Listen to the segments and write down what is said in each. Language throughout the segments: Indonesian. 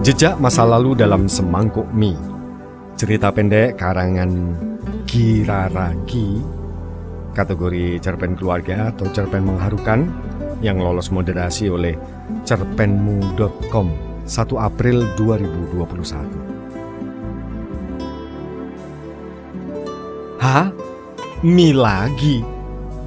Jejak masa lalu dalam semangkuk mie. Cerita pendek karangan Giraragi, kategori cerpen keluarga atau cerpen mengharukan, yang lolos moderasi oleh cerpenmu.com 1 April 2021. Hah? Mie lagi?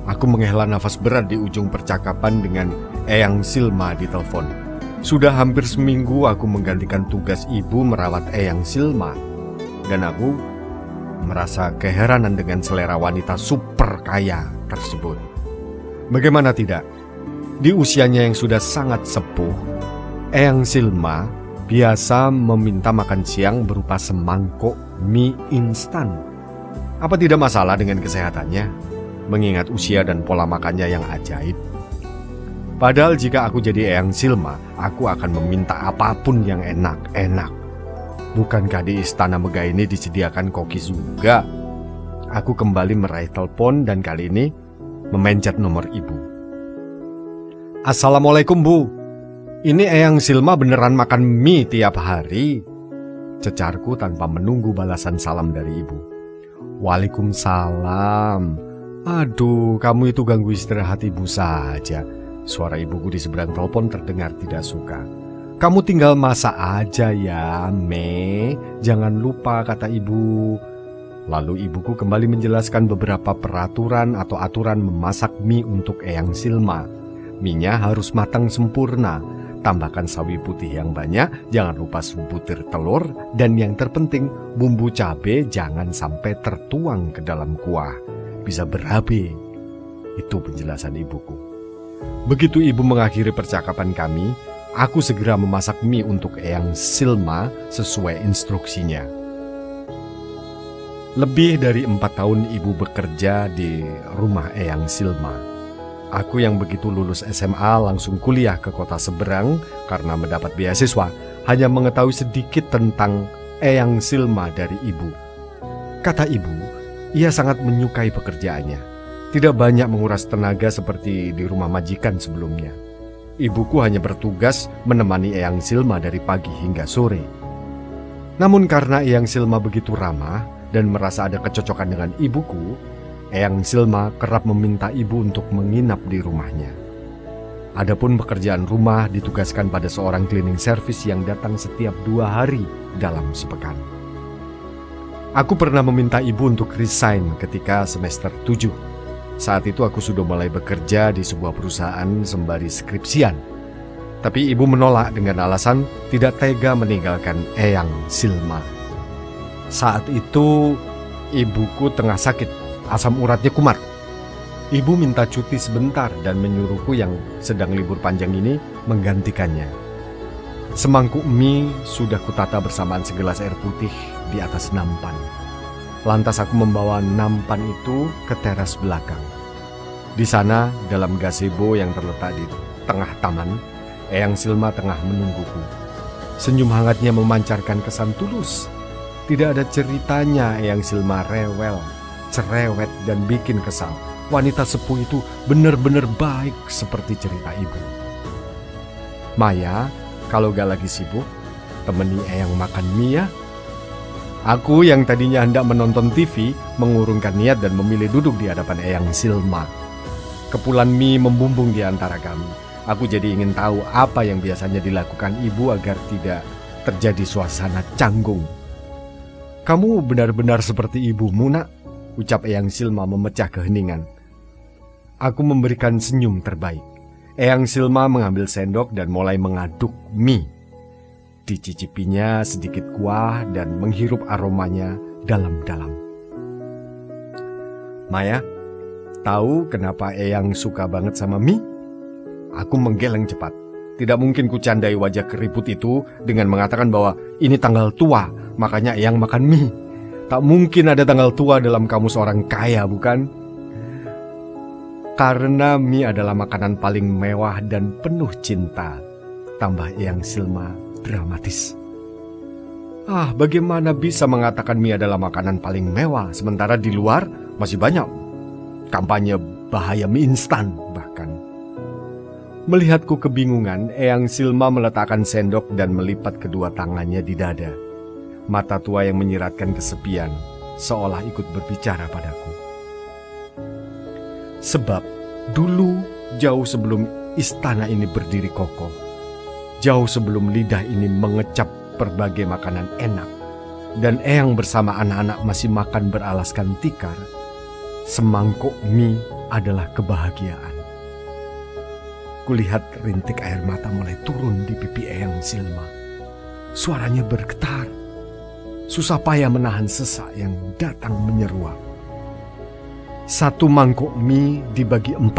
Aku menghela nafas berat di ujung percakapan dengan Eyang Silma di telepon. Sudah hampir seminggu aku menggantikan tugas ibu merawat Eyang Silma, dan aku merasa keheranan dengan selera wanita super kaya tersebut. Bagaimana tidak? Di usianya yang sudah sangat sepuh, Eyang Silma biasa meminta makan siang berupa semangkuk mie instan. Apa tidak masalah dengan kesehatannya, mengingat usia dan pola makannya yang ajaib? Padahal jika aku jadi Eyang Silma, aku akan meminta apapun yang enak-enak. Bukankah di Istana Megah ini disediakan koki juga? Aku kembali meraih telepon dan kali ini memencet nomor ibu. Assalamualaikum Bu, ini Eyang Silma beneran makan mie tiap hari? Cecarku tanpa menunggu balasan salam dari ibu. Waalaikumsalam. Aduh, kamu itu ganggu istirahat ibu saja. Suara ibuku di seberang telepon terdengar tidak suka. Kamu tinggal masak aja ya, Me. Jangan lupa, kata ibu. Lalu ibuku kembali menjelaskan beberapa peraturan atau aturan memasak mie untuk Eyang Silma. Mie-nya harus matang sempurna. Tambahkan sawi putih yang banyak, jangan lupa sebutir telur, dan yang terpenting, bumbu cabai jangan sampai tertuang ke dalam kuah. Bisa berabe. Itu penjelasan ibuku. Begitu ibu mengakhiri percakapan kami, aku segera memasak mie untuk Eyang Silma sesuai instruksinya. Lebih dari 4 tahun ibu bekerja di rumah Eyang Silma. Aku yang begitu lulus SMA langsung kuliah ke kota seberang karena mendapat beasiswa, hanya mengetahui sedikit tentang Eyang Silma dari ibu. Kata ibu, ia sangat menyukai pekerjaannya. Tidak banyak menguras tenaga seperti di rumah majikan sebelumnya. Ibuku hanya bertugas menemani Eyang Silma dari pagi hingga sore. Namun karena Eyang Silma begitu ramah dan merasa ada kecocokan dengan ibuku, Eyang Silma kerap meminta ibu untuk menginap di rumahnya. Adapun pekerjaan rumah ditugaskan pada seorang cleaning service yang datang setiap 2 hari dalam sepekan. Aku pernah meminta ibu untuk resign ketika semester 7. Saat itu aku sudah mulai bekerja di sebuah perusahaan sembari skripsian. Tapi ibu menolak dengan alasan tidak tega meninggalkan Eyang Silma. Saat itu ibuku tengah sakit, asam uratnya kumat. Ibu minta cuti sebentar dan menyuruhku yang sedang libur panjang ini menggantikannya. Semangkuk mie sudah kutata bersamaan segelas air putih di atas nampan. Lantas aku membawa nampan itu ke teras belakang. Di sana, dalam gazebo yang terletak di tengah taman, Eyang Silma tengah menungguku. Senyum hangatnya memancarkan kesan tulus. Tidak ada ceritanya Eyang Silma rewel, cerewet, dan bikin kesal. Wanita sepuh itu benar-benar baik seperti cerita ibu. Maya, kalau gak lagi sibuk, temani Eyang makan mie ya. Aku yang tadinya hendak menonton TV, mengurungkan niat dan memilih duduk di hadapan Eyang Silma. Kepulan mie membumbung di antara kami. Aku jadi ingin tahu apa yang biasanya dilakukan ibu agar tidak terjadi suasana canggung. Kamu benar-benar seperti ibumu, nak, ucap Eyang Silma memecah keheningan. Aku memberikan senyum terbaik. Eyang Silma mengambil sendok dan mulai mengaduk mie. Dicicipinya sedikit kuah dan menghirup aromanya dalam-dalam. Maya, tahu kenapa Eyang suka banget sama mie? Aku menggeleng cepat. Tidak mungkin ku candai wajah keriput itu dengan mengatakan bahwa ini tanggal tua, makanya Eyang makan mie. Tak mungkin ada tanggal tua dalam kamus orang kaya, bukan? Karena mie adalah makanan paling mewah dan penuh cinta, tambah Eyang Silma dramatis. Bagaimana bisa mengatakan mie adalah makanan paling mewah, sementara di luar masih banyak kampanye bahaya mie instan bahkan. Melihatku kebingungan, Eyang Silma meletakkan sendok dan melipat kedua tangannya di dada. Mata tua yang menyiratkan kesepian, seolah ikut berbicara padaku. Sebab dulu, jauh sebelum istana ini berdiri kokoh, jauh sebelum lidah ini mengecap berbagai makanan enak, dan Eyang bersama anak-anak masih makan beralaskan tikar, semangkuk mie adalah kebahagiaan. Kulihat rintik air mata mulai turun di pipi Eyang Silma. Suaranya bergetar. Susah payah menahan sesak yang datang menyeruak. Satu mangkuk mie dibagi 4.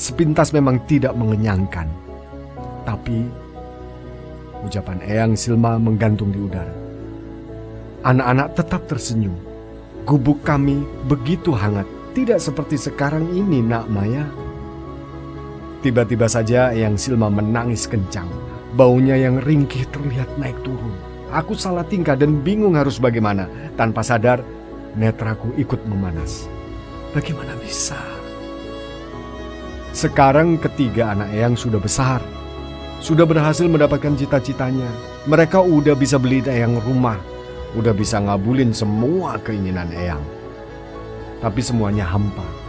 Sepintas memang tidak mengenyangkan. Tapi ucapan Eyang Silma menggantung di udara. Anak-anak tetap tersenyum. Gubuk kami begitu hangat, tidak seperti sekarang ini, Nak Maya. Tiba-tiba saja Eyang Silma menangis kencang. Baunya yang ringkih terlihat naik turun. Aku salah tingkah dan bingung harus bagaimana. Tanpa sadar, netraku ikut memanas. Bagaimana bisa? Sekarang ketiga anak Eyang sudah besar. Sudah berhasil mendapatkan cita-citanya. Mereka udah bisa beli Eyang rumah. Udah bisa ngabulin semua keinginan Eyang. Tapi semuanya hampa.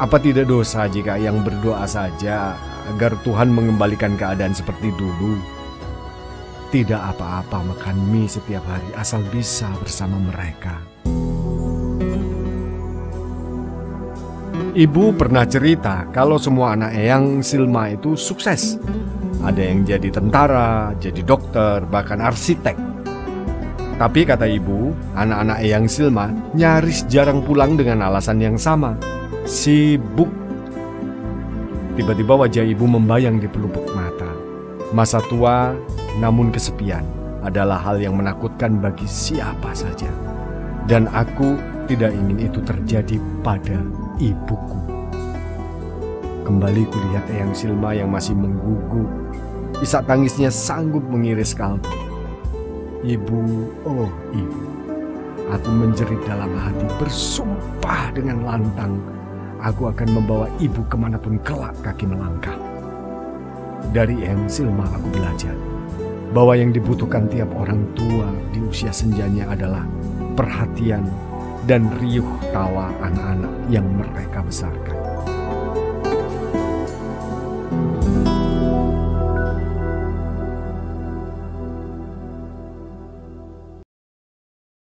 Apa tidak dosa jika Eyang berdoa saja agar Tuhan mengembalikan keadaan seperti dulu? Tidak apa-apa makan mie setiap hari asal bisa bersama mereka. Ibu pernah cerita kalau semua anak Eyang Silma itu sukses. Ada yang jadi tentara, jadi dokter, bahkan arsitek. Tapi kata ibu, anak-anak Eyang Silma nyaris jarang pulang dengan alasan yang sama. Sibuk. Tiba-tiba wajah ibu membayang di pelupuk mata. Masa tua namun kesepian adalah hal yang menakutkan bagi siapa saja. Dan aku tidak ingin itu terjadi pada ibuku. Kembali kulihat Eyang Silma yang masih mengguguk. Isak tangisnya sanggup mengiris kalbu. Ibu, oh ibu. Aku menjerit dalam hati, bersumpah dengan lantang. Aku akan membawa ibu kemanapun kelak kaki melangkah. Dari Eyang Silma aku belajar bahwa yang dibutuhkan tiap orang tua di usia senjanya adalah perhatian dan riuh tawa anak-anak yang mereka besarkan.